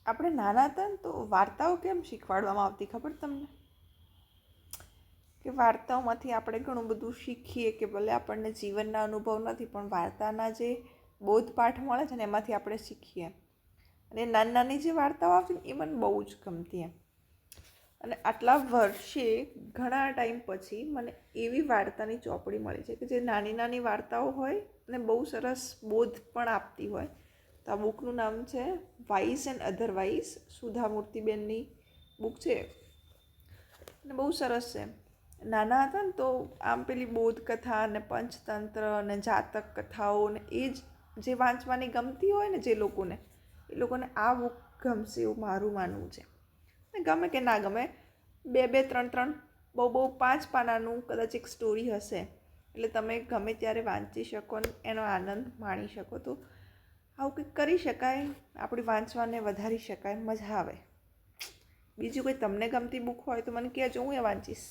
આપણે નાના હતા ને તો વાર્તાઓ કેમ શીખવાડવામાં આવતી ખબર તમને? કે વાર્તાઓમાંથી આપણે ઘણું બધું શીખીએ, કે ભલે આપણને જીવનના અનુભવ નથી પણ વાર્તાના જે બોધપાઠ મળે છે ને એમાંથી આપણે શીખીએ. અને નાની નાની જે વાર્તાઓ આવતી ને એ મને બહુ જ ગમતી એમ. અને આટલા વર્ષે ઘણા ટાઈમ પછી મને એવી વાર્તાની ચોપડી મળી છે કે જે નાની નાની વાર્તાઓ હોય અને બહુ સરસ બોધ પણ આપતી હોય. તો આ બુકનું નામ છે વાઇઝ એન્ડ અધરવાઇઝ, સુધા મૂર્તિબેનની બુક છે અને બહુ સરસ છે. નાના હતા ને તો આમ પેલી બોધકથા અને પંચતંત્ર અને જાતક કથાઓ ને એ જ જે વાંચવાની ગમતી હોય ને એ લોકોને આ બુક ગમશે એવું મારું માનવું છે. ને ગમે કે ના ગમે, બે બે ત્રણ ત્રણ બહુ 5 પાનાનું કદાચ એક સ્ટોરી હશે એટલે તમે ગમે ત્યારે વાંચી શકો ને એનો આનંદ માણી શકો. તો આવું કંઈક કરી શકાય, આપણી વાંચવાને વધારી શકાય, મજા આવે. બીજું કોઈ તમને ગમતી બુક હોય તો મને કહેજો, હું એ વાંચીશ.